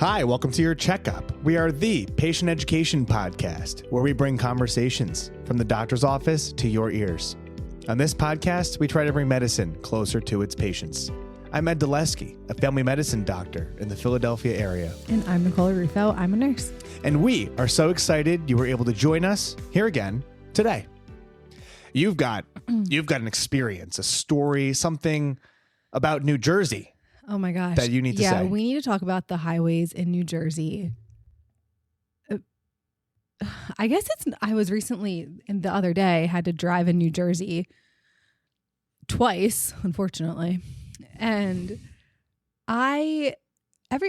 Hi, welcome to your checkup. We are the patient education podcast where we bring conversations from the doctor's office to your ears. On this podcast, we try to bring medicine closer to its patients. I'm Ed Dulesky, a family medicine doctor in the Philadelphia area. And I'm Nicole Rufo. I'm a nurse. And we are so excited you were able to join us here again today. You've got an experience, a story, something about New Jersey. Oh my gosh. That you need to say. Yeah, we need to talk about the highways in New Jersey. I guess I was recently, the other day, had to drive in New Jersey twice, unfortunately. And every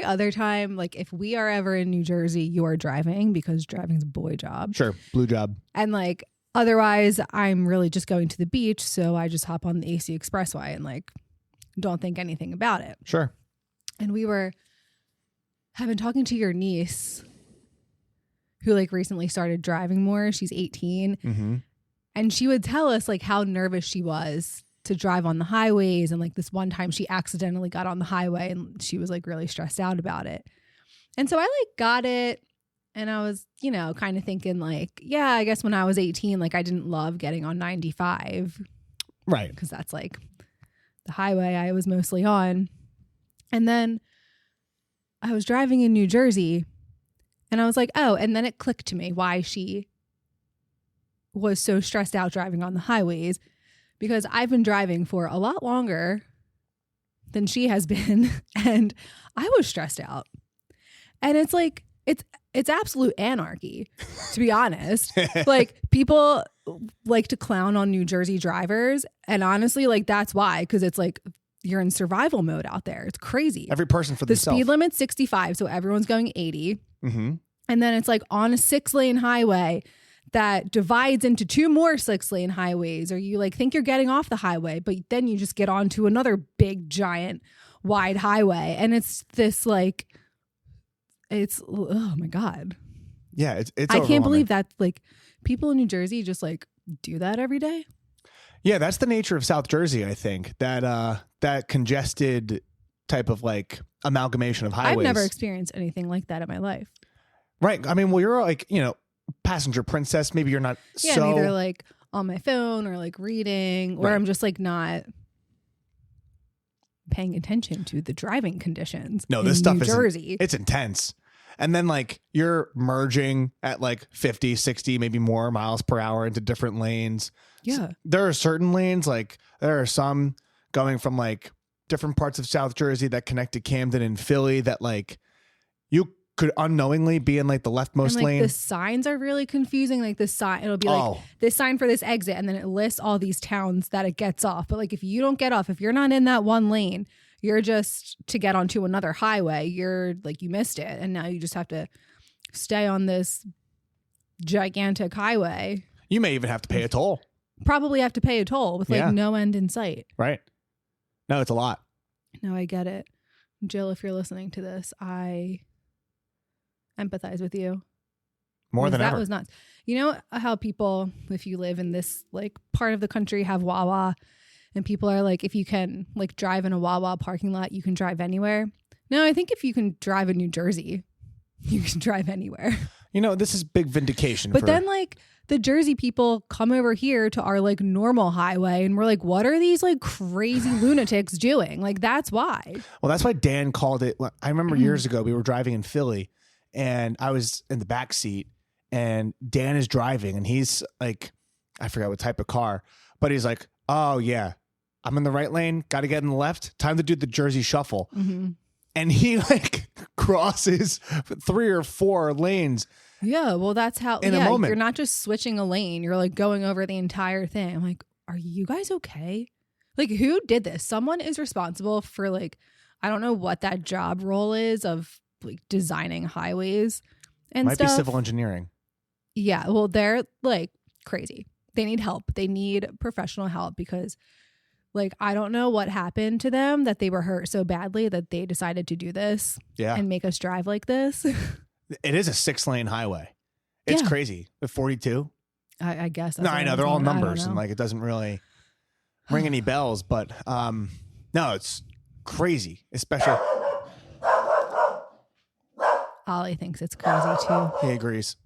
other time, like if we are ever in New Jersey, you are driving because driving's a boy job. Sure, blue job. And like otherwise, I'm really just going to the beach. So I just hop on the AC Expressway and like don't think anything about it. Sure. And have been talking to your niece who like recently started driving more. She's 18. Mm-hmm. And she would tell us like how nervous she was to drive on the highways. And like this one time she accidentally got on the highway and she was like really stressed out about it. And so I like got it. And I was, kind of thinking like, yeah, I guess when I was 18, like I didn't love getting on 95. Right. Because that's like the highway I was mostly on. And then I was driving in New Jersey and I was like, oh, and then it clicked to me why she was so stressed out driving on the highways, because I've been driving for a lot longer than she has been. And I was stressed out. And it's like, it's absolute anarchy, to be honest. Like people like to clown on New Jersey drivers. And honestly, like that's why, because it's like you're in survival mode out there. It's crazy. Every person for themselves. The speed limit's 65. So everyone's going 80. Mm-hmm. And then it's like on a 6-lane highway that divides into 2 more 6-lane highways, or you like think you're getting off the highway, but then you just get onto another big, giant, wide highway. And it's this like, oh my God. Yeah, it's I can't believe that like people in New Jersey just like do that every day. Yeah, that's the nature of South Jersey, I think. That congested type of like amalgamation of highways. I've never experienced anything like that in my life. Right. I mean, well, you're like, passenger princess. Maybe you're not I'm either like on my phone or like reading, or I'm just like not paying attention to the driving conditions. No, this stuff is New Jersey. It's intense. And then like you're merging at like 50, 60, maybe more miles per hour into different lanes. Yeah. So there are certain lanes, like there are some going from like different parts of South Jersey that connect to Camden and Philly that like you could unknowingly be in like the leftmost lane. The signs are really confusing. Like the sign, it'll be like this sign for this exit, and then it lists all these towns that it gets off. But like if you don't get off, if you're not in that one lane, you're just to get onto another highway. You're like, you missed it. And now you just have to stay on this gigantic highway. You may even have to pay a toll. Probably have to pay a toll with like no end in sight. Right. No, it's a lot. No, I get it. Jill, if you're listening to this, I empathize with you. More than ever. That was nuts. You know how people, if you live in this like part of the country, have Wawa, and people are like, if you can like drive in a Wawa parking lot, you can drive anywhere. No, I think if you can drive in New Jersey, you can drive anywhere. This is big vindication. But then like the Jersey people come over here to our like normal highway and we're like, what are these like crazy lunatics doing? Like, that's why. Well, that's why Dan called it. I remember years ago, we were driving in Philly and I was in the back seat and Dan is driving and he's like, I forgot what type of car, but he's like, oh yeah, I'm in the right lane. Got to get in the left. Time to do the Jersey shuffle. Mm-hmm. And he like crosses 3 or 4 lanes. Yeah, well, that's how. In a moment. You're not just switching a lane. You're like going over the entire thing. I'm like, are you guys okay? Like, who did this? Someone is responsible for like, I don't know what that job role is of like designing highways and Might stuff. be civil engineering. Yeah, well, they're like crazy. They need help. They need professional help because like, I don't know what happened to them that they were hurt so badly that they decided to do this and make us drive like this. It is a 6-lane highway. It's crazy. With 42. I guess. No, I know. They're all numbers and like it doesn't really ring any bells. But no, it's crazy. Especially. Ollie thinks it's crazy too. He agrees.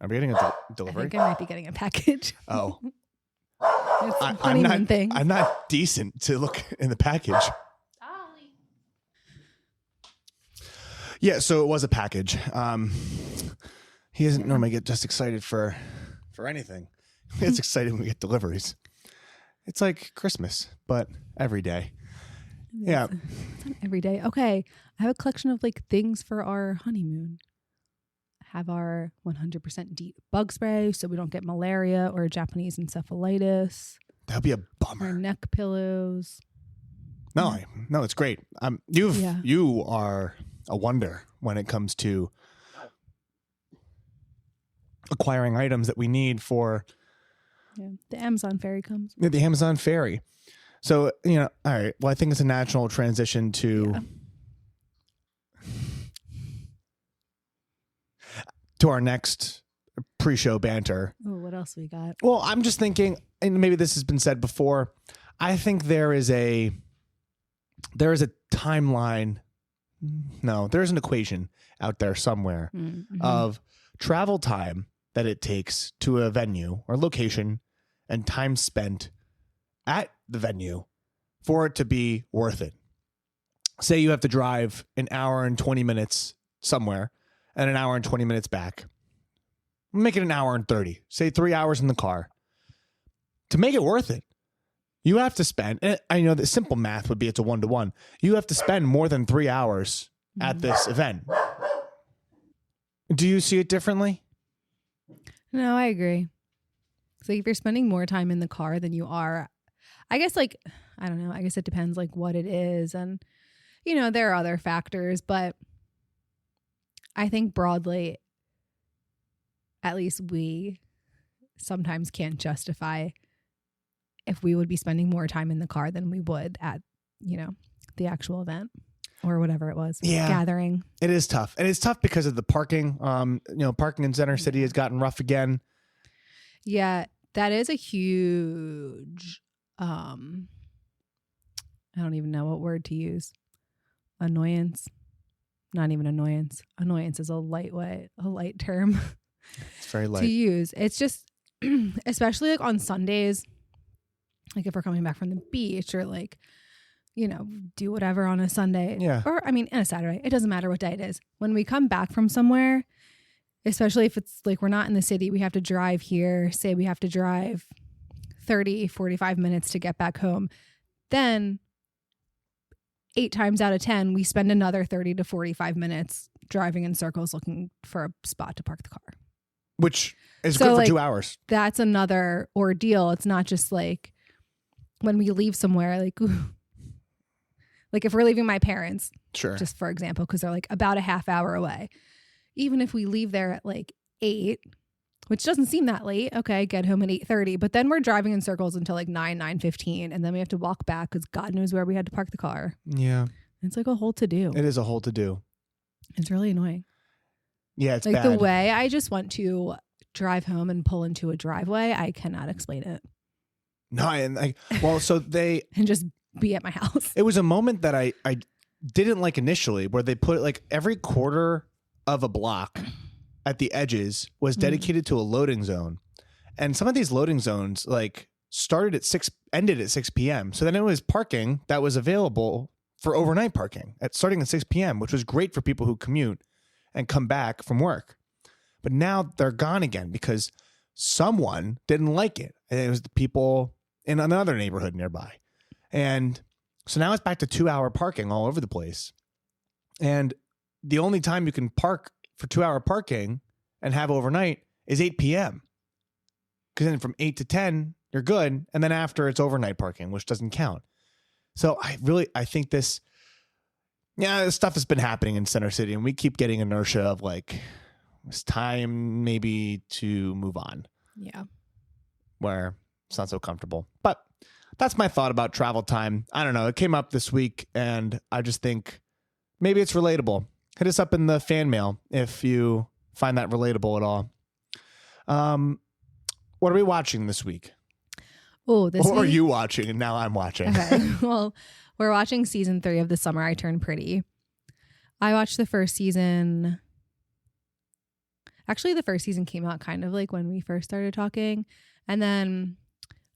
Are we getting a I delivery? think I might be getting a package. Oh. It's a honeymoon thing. I'm not decent to look in the package. Ollie. Yeah, so it was a package. He doesn't normally get just excited for anything. He gets excited when we get deliveries. It's like Christmas, but every day. Yeah. It's not every day. Okay. I have a collection of like things for our honeymoon. Have our 100% DEET bug spray so we don't get malaria or Japanese encephalitis. That'd be a Our bummer. neck pillows. No, it's great. You are a wonder when it comes to acquiring items that we need for The Amazon ferry comes. the Amazon ferry. So, all right. Well, I think it's a natural transition to our next pre-show banter. Oh, what else we got? Well, I'm just thinking, and maybe this has been said before, I think there is a timeline. No, there's an equation out there somewhere of travel time that it takes to a venue or location and time spent at the venue for it to be worth it. Say you have to drive an hour and 20 minutes somewhere and an hour and 20 minutes back. Make it an hour and 30. Say 3 hours in the car. To make it worth it, you have to spend, and I know that simple math would be it's a 1-to-1. You have to spend more than 3 hours at this event. Do you see it differently? No, I agree. So if you're spending more time in the car than you are, I guess I don't know. I guess it depends like what it is. And, there are other factors, but I think broadly, at least we sometimes can't justify if we would be spending more time in the car than we would at, the actual event or whatever it was. Yeah. Gathering. It is tough. And it's tough because of the parking. Parking in Center City has gotten rough again. Yeah, that is a huge, I don't even know what word to use. Annoyance. Not even annoyance. Annoyance is a light term. It's very light to use. It's just, especially like on Sundays, like if we're coming back from the beach or like, do whatever on a Sunday. Yeah. Or and a Saturday. It doesn't matter what day it is. When we come back from somewhere, especially if it's like we're not in the city, we have to drive here. Say we have to drive 30, 45 minutes to get back home. Then 8 times out of 10, we spend another 30 to 45 minutes driving in circles looking for a spot to park the car. Which is good for 2 hours. That's another ordeal. It's not just like when we leave somewhere, like, ooh, like if we're leaving my parents, Sure. just for example, because they're like about a half hour away. Even if we leave there at like 8, which doesn't seem that late. Okay, get home at 8:30, but then we're driving in circles until like 9:15, and then we have to walk back because God knows where we had to park the car. Yeah. It's like a whole to do. It is a whole to do. It's really annoying. Yeah, it's like bad. the way I just want to drive home and pull into a driveway. I cannot explain it. No, and so they and just be at my house. It was a moment that I didn't like initially, where they put like every quarter of a block at the edges was dedicated to a loading zone. And some of these loading zones like started at 6, ended at 6 p.m. So then it was parking that was available for overnight parking starting at 6 p.m., which was great for people who commute and come back from work. But now they're gone again because someone didn't like it. And it was the people in another neighborhood nearby. And so now it's back to 2-hour parking all over the place. And the only time you can park for 2-hour parking and have overnight is 8 p.m. Because then from 8 to 10, you're good. And then after, it's overnight parking, which doesn't count. So I think this stuff has been happening in Center City, and we keep getting inertia of like, it's time maybe to move on. Yeah. Where it's not so comfortable. But that's my thought about travel time. I don't know. It came up this week, and I just think maybe it's relatable. Hit us up in the fan mail if you find that relatable at all. What are we watching this week? Oh, this Or week? are you watching and now I'm watching? Okay. Well, we're watching season 3 of The Summer I Turned Pretty. I watched the first season. Actually, the first season came out kind of like when we first started talking. And then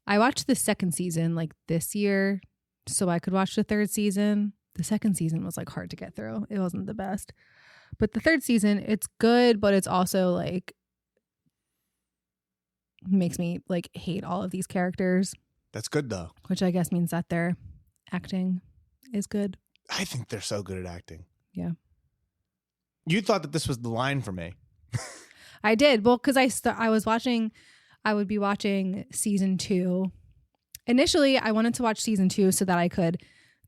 I watched the second season like this year so I could watch the third season. The second season was like hard to get through. It wasn't the best. But the third season, it's good, but it's also like makes me like hate all of these characters. That's good though. Which I guess means that their acting is good. I think they're so good at acting. Yeah. You thought that this was the line for me. I did. Well, because I would be watching season 2. Initially, I wanted to watch season 2 so that I could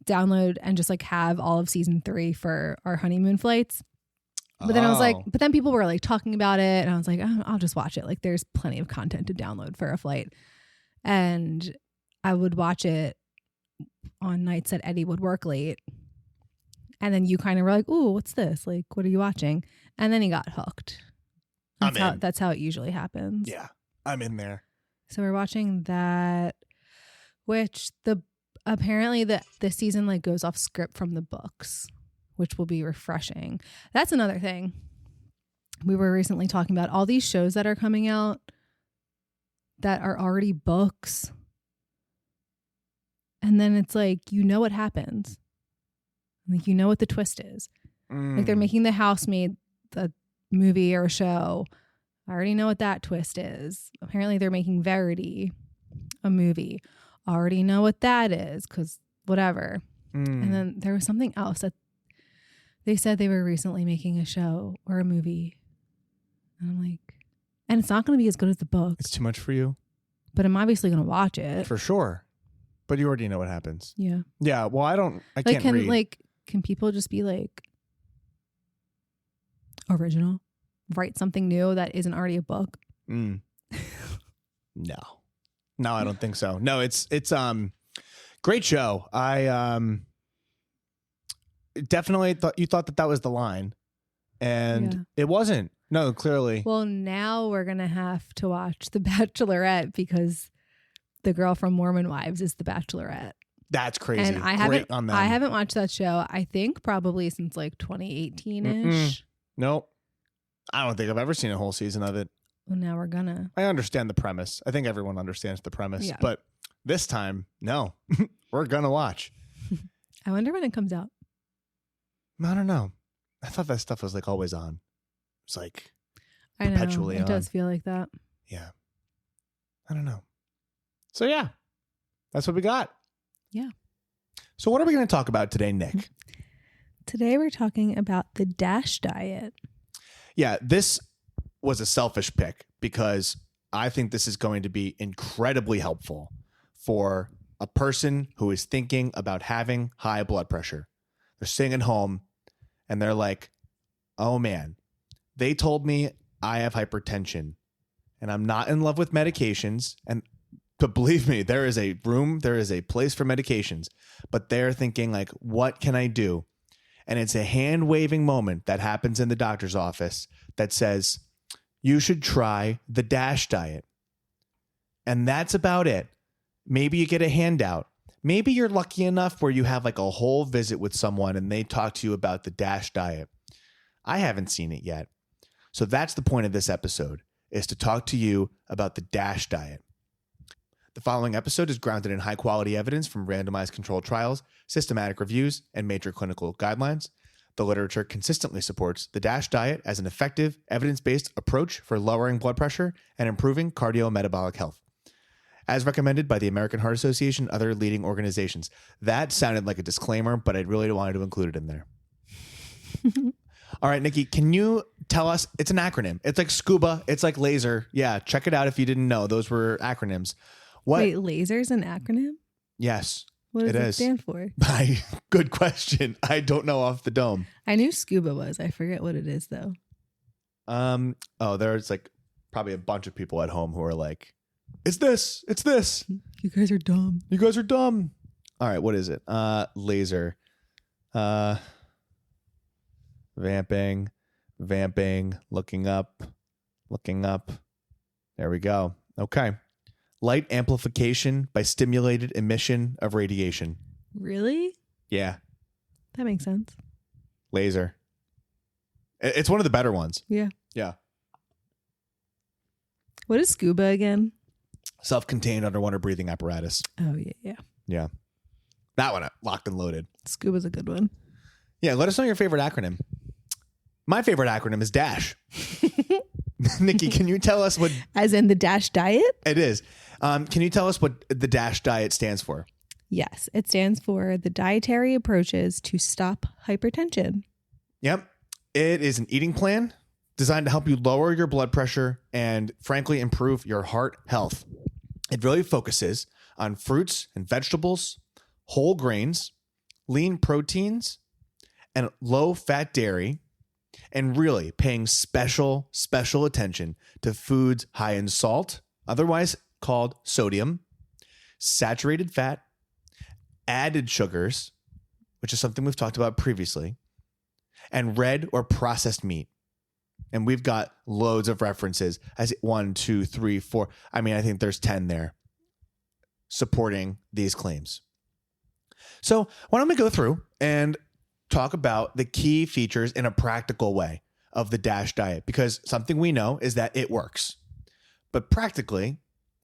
download and just like have all of season 3 for our honeymoon flights. But then I was like, but then people were like talking about it and I was like, oh, I'll just watch it. Like there's plenty of content to download for a flight. And I would watch it on nights that Eddie would work late. And then you kind of were like, ooh, what's this? Like, what are you watching? And then he got hooked. That's how it usually happens. Yeah, I'm in there. So we're watching that, which apparently this season like goes off script from the books, which will be refreshing. That's another thing. We were recently talking about all these shows that are coming out that are already books. And then it's like, you know what happens. Like, you know what the twist is. Like they're making The Housemaid a movie or a show. I already know what that twist is. Apparently they're making Verity a movie. Already know what that is because whatever. And then there was something else that they said they were recently making a show or a movie. And I'm like, and it's not going to be as good as the book. It's too much for you. But I'm obviously going to watch it. For sure. But you already know what happens. Yeah. Yeah. Well, I can't read. Can people just be like original? Write something new that isn't already a book? No. No, I don't think so. No, it's great show. I definitely thought you thought that was the line, and it wasn't. No, clearly. Well, now we're gonna have to watch The Bachelorette because the girl from Mormon Wives is the Bachelorette. That's crazy. And I haven't watched that show. I think probably since like 2018-ish. Nope. I don't think I've ever seen a whole season of it. Well, now we're gonna. I understand the premise. I think everyone understands the premise. Yeah. But this time, no. We're gonna watch. I wonder when it comes out. I don't know. I thought that stuff was like always on. It's like perpetually on. It does feel like that. Yeah. I don't know. So yeah, that's what we got. Yeah. So what are we going to talk about today, Nick? Today we're talking about the DASH diet. Yeah, this was a selfish pick because I think this is going to be incredibly helpful for a person who is thinking about having high blood pressure. They're sitting at home and they're like, oh man, they told me I have hypertension and I'm not in love with medications. But believe me, there is a place for medications, but they're thinking like, what can I do? And it's a hand waving moment that happens in the doctor's office that says, you should try the DASH diet. And that's about it. Maybe you get a handout. Maybe you're lucky enough where you have like a whole visit with someone and they talk to you about the DASH diet. I haven't seen it yet. So that's the point of this episode, is to talk to you about the DASH diet. The following episode is grounded in high-quality evidence from randomized controlled trials, systematic reviews, and major clinical guidelines. The literature consistently supports the DASH diet as an effective, evidence-based approach for lowering blood pressure and improving cardiometabolic health, as recommended by the American Heart Association and other leading organizations. That sounded like a disclaimer, but I really wanted to include it in there. All right, Nikki, can you tell us? It's an acronym. It's like SCUBA. It's like laser. Yeah, check it out if you didn't know. Those were acronyms. What? Wait, laser's an acronym? Yes. What does it stand for? Good question. I don't know off the dome. I knew SCUBA was. I forget what it is, though. There's like probably a bunch of people at home who are like, it's this. It's this. You guys are dumb. You guys are dumb. All right, what is it? Laser. Vamping, looking up. There we go. Okay. Light amplification by stimulated emission of radiation. Really? Yeah. That makes sense. Laser. It's one of the better ones. Yeah. Yeah. What is scuba again? Self-contained underwater breathing apparatus. Oh, yeah. Yeah. That one, locked and loaded. Scuba's a good one. Yeah, let us know your favorite acronym. My favorite acronym is DASH. Nikki, can you tell us what... As in the DASH diet? It is. Can you tell us what the DASH diet stands for? Yes, it stands for the Dietary Approaches to Stop Hypertension. Yep. It is an eating plan designed to help you lower your blood pressure and, frankly, improve your heart health. It really focuses on fruits and vegetables, whole grains, lean proteins, and low-fat dairy, and really paying special attention to foods high in salt, otherwise called sodium, saturated fat, added sugars, which is something we've talked about previously, and red or processed meat. And we've got loads of references as 1, 2, 3, 4. I mean, I think there's 10 there supporting these claims. So why don't we go through and talk about the key features in a practical way of the DASH diet? Because something we know is that it works. But practically,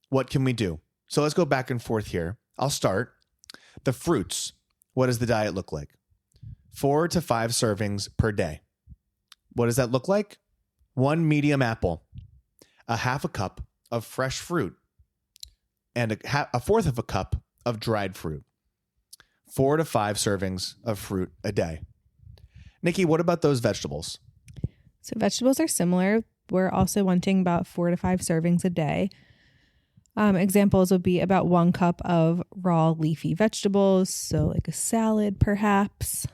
what can we do? So let's go back and forth here. I'll start. The fruits. What does the diet look like? 4 to 5 servings per day. What does that look like? 1 medium apple, a half a cup of fresh fruit, and a fourth of a cup of dried fruit. 4 to 5 servings of fruit a day. Nikki, what about those vegetables? So vegetables are similar. We're also wanting about 4 to 5 servings a day. Examples would be about 1 cup of raw leafy vegetables. So like a salad, perhaps,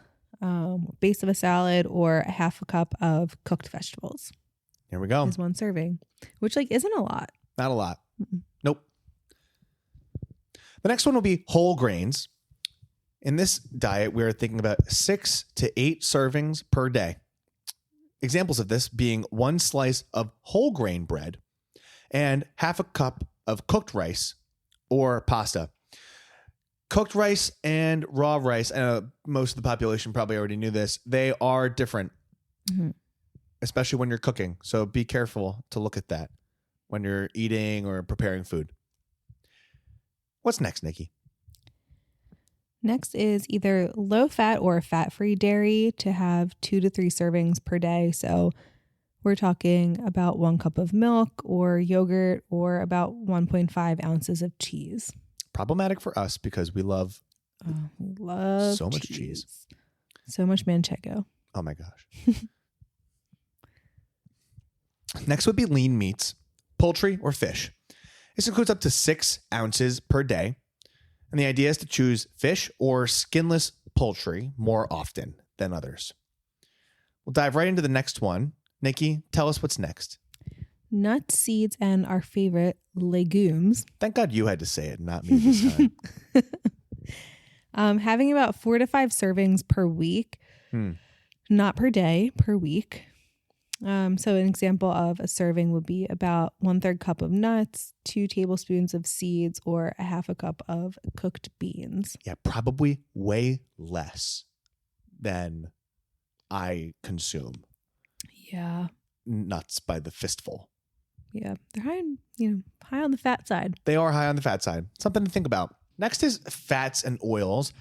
base of a salad, or a half a cup of cooked vegetables. Here we go. Is 1 serving, which isn't a lot. Not a lot. Nope. The next one will be whole grains. In this diet, we're thinking about 6 to 8 servings per day. Examples of this being 1 slice of whole grain bread and half a cup of cooked rice or pasta. Cooked rice and raw rice, most of the population probably already knew this, they are different, especially when you're cooking. So be careful to look at that when you're eating or preparing food. What's next, Nikki? Next is either low-fat or fat-free dairy to have 2 to 3 servings per day. So we're talking about 1 cup of milk or yogurt or about 1.5 ounces of cheese. Problematic for us because we love so much cheese. So much manchego. Oh my gosh. Next would be lean meats, poultry or fish. This includes up to 6 ounces per day. And the idea is to choose fish or skinless poultry more often than others. We'll dive right into the next one. Nikki, tell us what's next. Nuts, seeds, and our favorite legumes. Thank God you had to say it, not me this time. Having about 4 to 5 servings per week, not per day, per week. So an example of a serving would be about 1/3 cup of nuts, 2 tablespoons of seeds, or a half a cup of cooked beans. Yeah, probably way less than I consume. Yeah. Nuts by the fistful. Yeah. They're high on the fat side. They are high on the fat side. Something to think about. Next is fats and oils.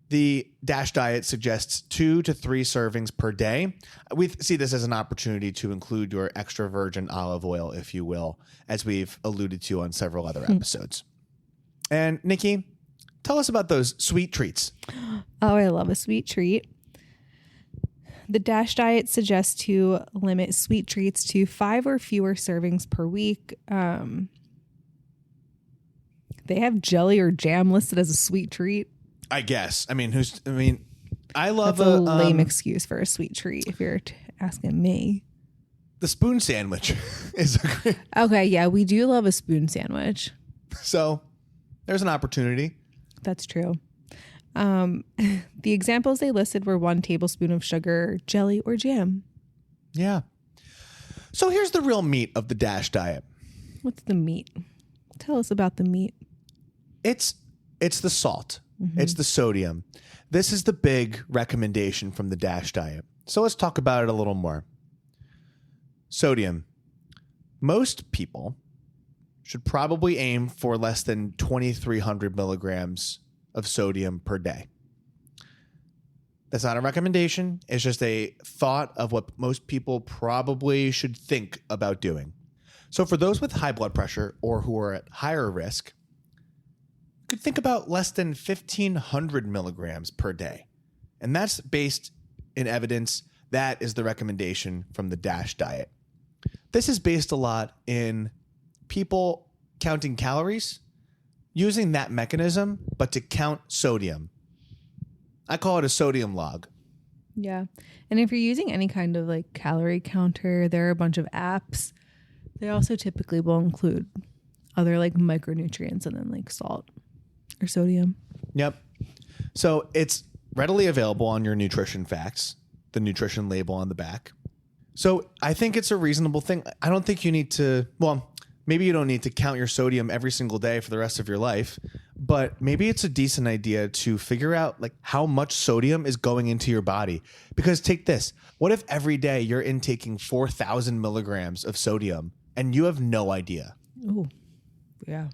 The DASH diet suggests 2 to 3 servings per day. We see this as an opportunity to include your extra virgin olive oil, if you will, as we've alluded to on several other episodes. And Nikki, tell us about those sweet treats. Oh, I love a sweet treat. The DASH diet suggests to limit sweet treats to 5 or fewer servings per week. They have jelly or jam listed as a sweet treat. I guess. I love That's a lame excuse for a sweet treat if you're asking me. The spoon sandwich is a great. Okay, yeah, we do love a spoon sandwich. So there's an opportunity. That's true. The examples they listed were 1 tablespoon of sugar, jelly, or jam. Yeah. So here's the real meat of the DASH diet. What's the meat? Tell us about the meat. It's the salt. It's the sodium. This is the big recommendation from the DASH diet. So let's talk about it a little more. Sodium. Most people should probably aim for less than 2,300 milligrams of sodium per day. That's not a recommendation. It's just a thought of what most people probably should think about doing. So for those with high blood pressure or who are at higher risk, you could think about less than 1,500 milligrams per day. And that's based in evidence. That is the recommendation from the DASH diet. This is based a lot in people counting calories, using that mechanism, but to count sodium. I call it a sodium log. Yeah. And if you're using any kind of like calorie counter, there are a bunch of apps. They also typically will include other like micronutrients and then like salt or sodium. Yep. So it's readily available on your nutrition facts, the nutrition label on the back. So I think it's a reasonable thing. I don't think you need to, well, maybe you don't need to count your sodium every single day for the rest of your life, but maybe it's a decent idea to figure out like how much sodium is going into your body. Because take this, what if every day you're intaking 4,000 milligrams of sodium and you have no idea? Oh, yeah.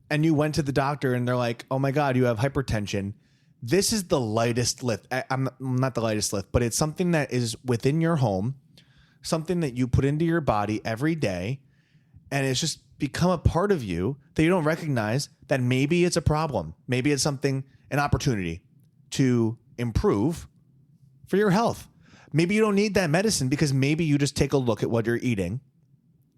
And you went to the doctor and they're like, oh my God, you have hypertension. This is the lightest lift. I'm not the lightest lift, but it's something that is within your home, something that you put into your body every day. And it's just become a part of you that you don't recognize that maybe it's a problem. Maybe it's something, an opportunity to improve for your health. Maybe you don't need that medicine because maybe you just take a look at what you're eating.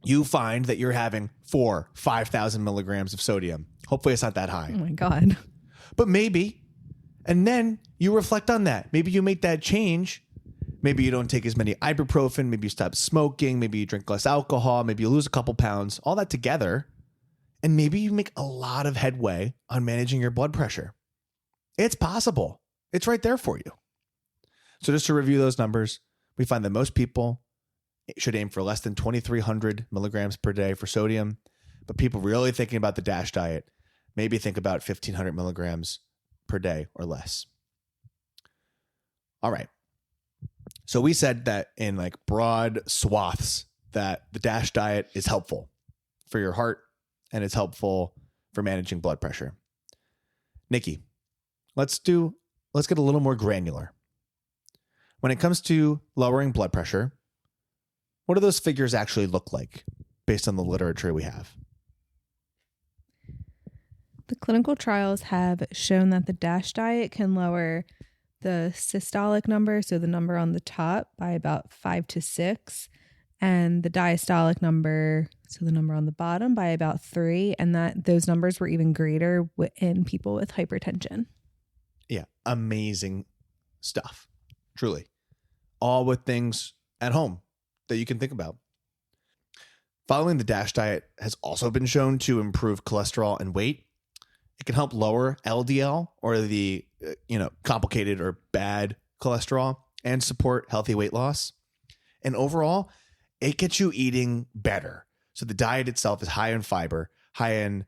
You find that you're having 5,000 milligrams of sodium. Hopefully it's not that high. Oh my God. But maybe, and then you reflect on that. Maybe you make that change. Maybe you don't take as many ibuprofen. Maybe you stop smoking. Maybe you drink less alcohol. Maybe you lose a couple pounds, all that together. And maybe you make a lot of headway on managing your blood pressure. It's possible. It's right there for you. So just to review those numbers, we find that most people should aim for less than 2,300 milligrams per day for sodium. But people really thinking about the DASH diet, maybe think about 1,500 milligrams per day or less. All right. So we said that in like broad swaths that the DASH diet is helpful for your heart and it's helpful for managing blood pressure. Nikki, let's get a little more granular. When it comes to lowering blood pressure, what do those figures actually look like based on the literature we have? The clinical trials have shown that the DASH diet can lower the systolic number, so the number on the top, by about 5 to 6, and the diastolic number, so the number on the bottom, by about 3, and that those numbers were even greater in people with hypertension. Yeah, amazing stuff. Truly. All with things at home that you can think about. Following the DASH diet has also been shown to improve cholesterol and weight. It can help lower LDL, or the complicated or bad cholesterol, and support healthy weight loss. And overall, it gets you eating better. So the diet itself is high in fiber, high in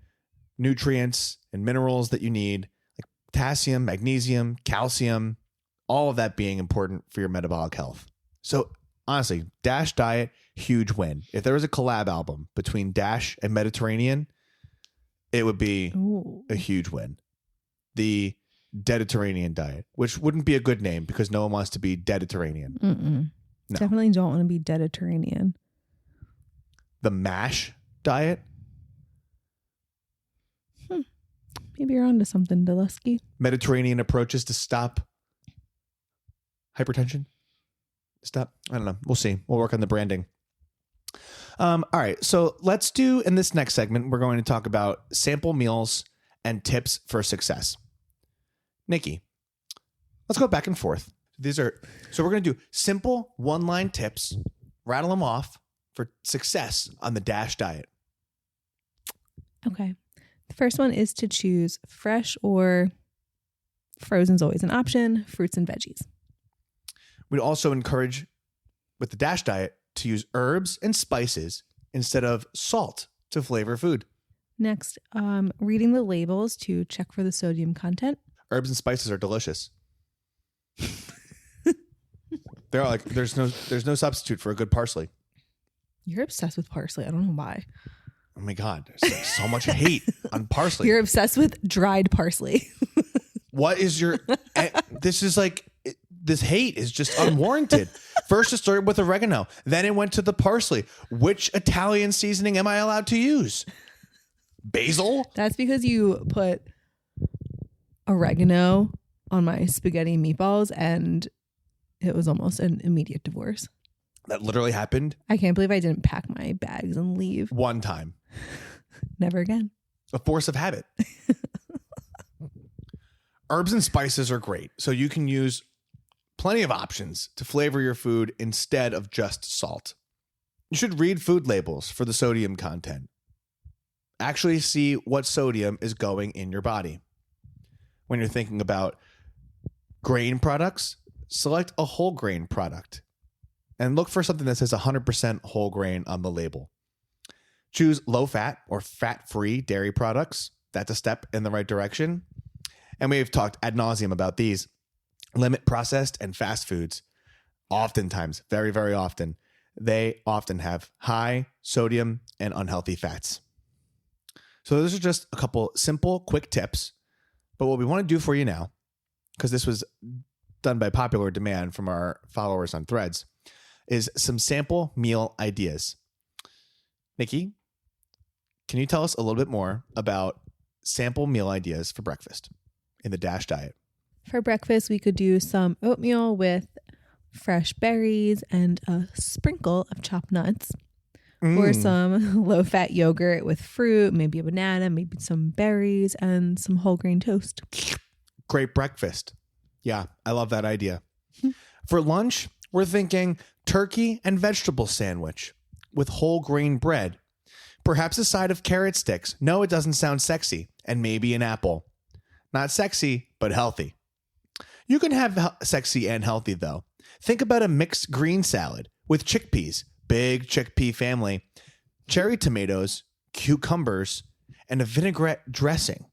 nutrients and minerals that you need, like potassium, magnesium, calcium, all of that being important for your metabolic health. So honestly, DASH diet, huge win. If there was a collab album between DASH and Mediterranean, it would be a huge win. The Dietary diet, which wouldn't be a good name because no one wants to be Dietary. No. Definitely don't want to be Dietary. The MASH diet. Maybe you're onto something, Delusky. Mediterranean approaches to stop hypertension. Stop. I don't know. We'll see. We'll work on the branding. All right. So let's do, in this next segment, we're going to talk about sample meals and tips for success. Nikki, let's go back and forth. So we're going to do simple one-line tips, rattle them off for success on the DASH diet. Okay. The first one is to choose fresh, or frozen's always an option, fruits and veggies. We'd also encourage, with the DASH diet, to use herbs and spices instead of salt to flavor food. Next, reading the labels to check for the sodium content. Herbs and spices are delicious. They're like, there's no substitute for a good parsley. You're obsessed with parsley. I don't know why. Oh my God. There's like so much hate on parsley. You're obsessed with dried parsley. What is your, this is like, this hate is just unwarranted. First it started with oregano. Then it went to the parsley. Which Italian seasoning am I allowed to use? Basil? That's because you put oregano on my spaghetti meatballs and it was almost an immediate divorce. That literally happened I can't believe I didn't pack my bags and leave. one time. Never again. A force of habit. Herbs and spices are great. So you can use plenty of options to flavor your food instead of just salt. You should read food labels for the sodium content. Actually see what sodium is going in your body. When you're thinking about grain products, select a whole grain product and look for something that says 100% whole grain on the label. Choose low fat or fat-free dairy products. That's a step in the right direction. And we've talked ad nauseum about these. Limit processed and fast foods. Oftentimes, very, very often, they often have high sodium and unhealthy fats. So those are just a couple simple, quick tips. But what we want to do for you now, because this was done by popular demand from our followers on Threads, is some sample meal ideas. Nikki, can you tell us a little bit more about sample meal ideas for breakfast in the DASH diet? For breakfast, we could do some oatmeal with fresh berries and a sprinkle of chopped nuts. Or some low-fat yogurt with fruit, maybe a banana, maybe some berries, and some whole grain toast. Great breakfast. Yeah, I love that idea. For lunch, we're thinking turkey and vegetable sandwich with whole grain bread. Perhaps a side of carrot sticks. No, it doesn't sound sexy. And maybe an apple. Not sexy, but healthy. You can have sexy and healthy, though. Think about a mixed green salad with chickpeas. Big chickpea family, cherry tomatoes, cucumbers, and a vinaigrette dressing.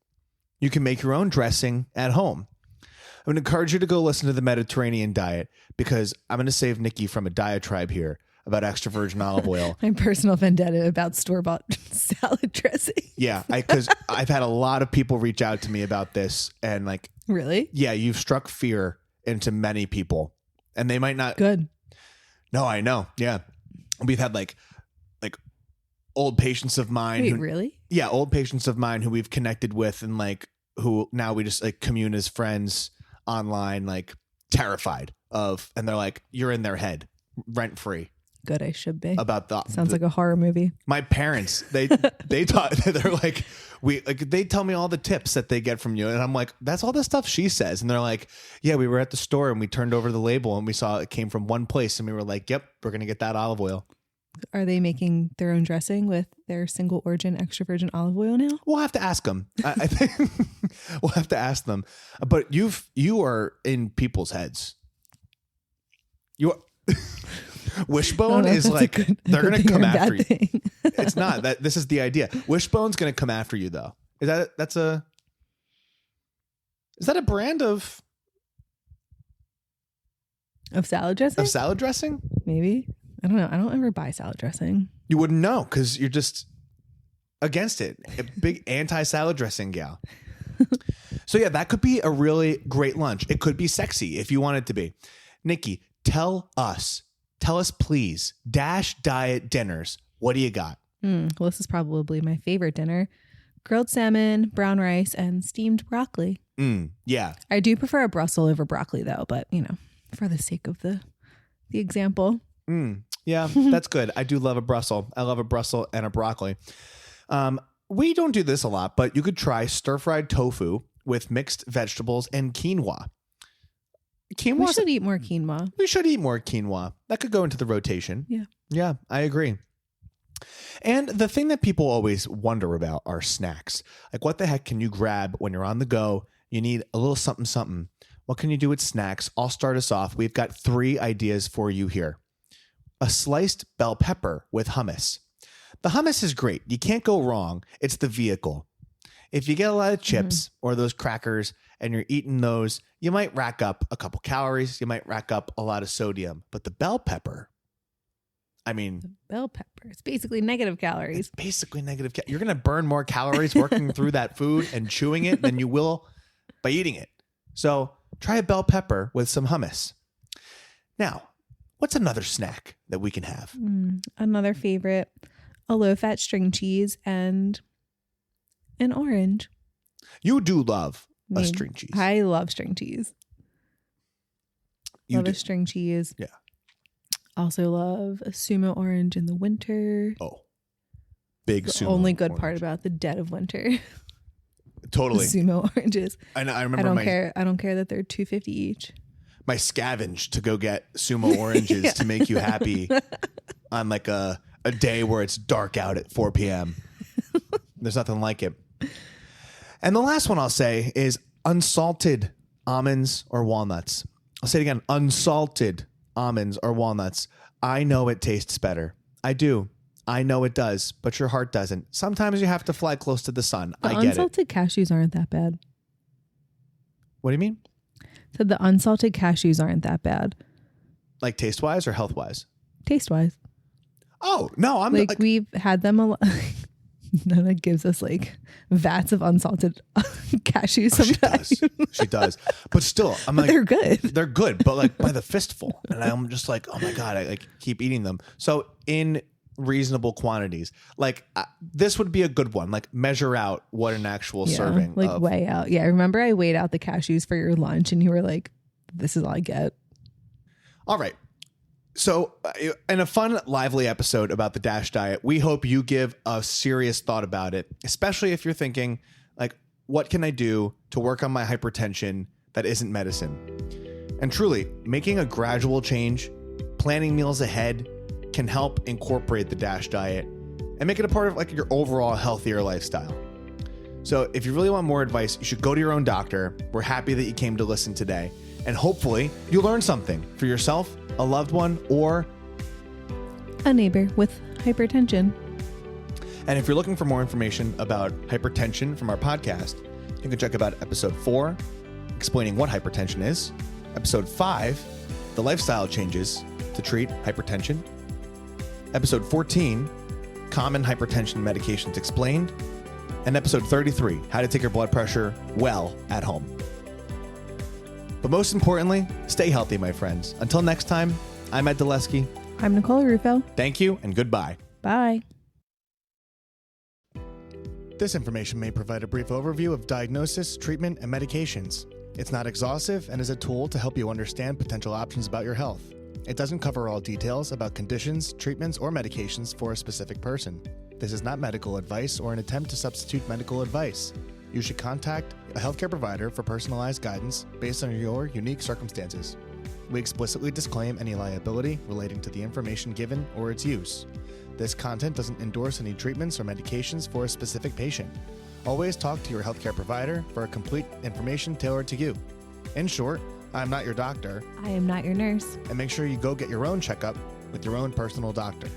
You can make your own dressing at home. I would encourage you to go listen to the Mediterranean diet because I'm going to save Nikki from a diatribe here about extra virgin olive oil. My personal vendetta about store-bought salad dressing. Yeah, because I've had a lot of people reach out to me about this and like, really? Yeah, you've struck fear into many people and they might not. Good. No, I know. Yeah. We've had like old patients of mine. Wait, really? Yeah, old patients of mine who we've connected with and like who now we just like commune as friends online, like terrified of, and they're like, you're in their head, rent free. Good, I should be. About Sounds like a horror movie. My parents, they taught, they're like, they tell me all the tips that they get from you. And I'm like, that's all the stuff she says. And they're like, yeah, we were at the store and we turned over the label and we saw it came from one place. And we were like, yep, we're going to get that olive oil. Are they making their own dressing with their single origin extra virgin olive oil now? We'll have to ask them. I think we'll have to ask them. But you are in people's heads. You are. Wishbone is like they're going to come after you. It's not that. This is the idea. Wishbone's going to come after you, though. Is that a brand of salad dressing? Of salad dressing? Maybe. I don't know. I don't ever buy salad dressing. You wouldn't know because you're just against it. A big anti-salad dressing gal. So yeah, that could be a really great lunch. It could be sexy if you want it to be. Nikki, tell us please, DASH diet dinners. What do you got? Well, this is probably my favorite dinner. Grilled salmon, brown rice, and steamed broccoli. Yeah. I do prefer a Brussels over broccoli though, but for the sake of the example. Yeah, that's good. I do love a Brussels. I love a Brussels and a broccoli. We don't do this a lot, but you could try stir-fried tofu with mixed vegetables and quinoa. We should eat more quinoa. We should eat more quinoa. That could go into the rotation. Yeah. Yeah, I agree. And the thing that people always wonder about are snacks. Like, what the heck can you grab when you're on the go? You need a little something, something. What can you do with snacks? I'll start us off. We've got 3 ideas for you here. A sliced bell pepper with hummus. The hummus is great. You can't go wrong. It's the vehicle. If you get a lot of chips or those crackers and you're eating those, you might rack up a couple calories. You might rack up a lot of sodium. But the bell pepper, I mean, Bell pepper. It's basically negative calories. basically negative. You're going to burn more calories working through that food and chewing it than you will by eating it. So try a bell pepper with some hummus. Now, what's another snack that we can have? Another favorite, a low-fat string cheese and an orange. You do love a string cheese. I love string cheese. Love a string cheese. Yeah. Also love a sumo orange in the winter. Oh, big sumo. The only good orange. part about the dead of winter. Totally. The sumo oranges. I remember I don't care that they're $2.50 each. My scavenge to go get sumo oranges to make you happy on like a day where it's dark out at 4 p.m. There's nothing like it. And the last one I'll say is unsalted almonds or walnuts. I'll say it again, unsalted almonds or walnuts. I know it tastes better. I do. I know it does, but your heart doesn't. Sometimes you have to fly close to the sun. I get it. Unsalted cashews aren't that bad. What do you mean? So the unsalted cashews aren't that bad. Like taste-wise or health-wise? Taste-wise. Oh, no. I'm like we've had them a lot. Nana gives us like vats of unsalted cashews sometimes. She does. But still, I'm like, they're good. They're good, but like by the fistful. And I'm just like, oh my God, I like keep eating them. So in reasonable quantities, like this would be a good one. Like measure out what an actual serving. Like weigh out. Yeah. Remember I weighed out the cashews for your lunch and you were like, this is all I get. All right. So in a fun, lively episode about the DASH diet, we hope you give a serious thought about it, especially if you're thinking like, what can I do to work on my hypertension that isn't medicine? And truly, making a gradual change, planning meals ahead can help incorporate the DASH diet and make it a part of like your overall healthier lifestyle. So if you really want more advice, you should go to your own doctor. We're happy that you came to listen today. And hopefully you learn something for yourself, a loved one, or a neighbor with hypertension. And if you're looking for more information about hypertension from our podcast, you can check out episode 4, explaining what hypertension is, episode 5, the lifestyle changes to treat hypertension, episode 14, common hypertension medications explained, and episode 33, how to take your blood pressure well at home. But most importantly, stay healthy, my friends. Until next time, I'm Ed Dulesky. I'm Nicole Rufo. Thank you and goodbye. Bye. This information may provide a brief overview of diagnosis, treatment, and medications. It's not exhaustive and is a tool to help you understand potential options about your health. It doesn't cover all details about conditions, treatments, or medications for a specific person. This is not medical advice or an attempt to substitute medical advice. You should contact a healthcare provider for personalized guidance based on your unique circumstances. We explicitly disclaim any liability relating to the information given or its use. This content doesn't endorse any treatments or medications for a specific patient. Always talk to your healthcare provider for complete information tailored to you. In short, I'm not your doctor. I am not your nurse. And make sure you go get your own checkup with your own personal doctor.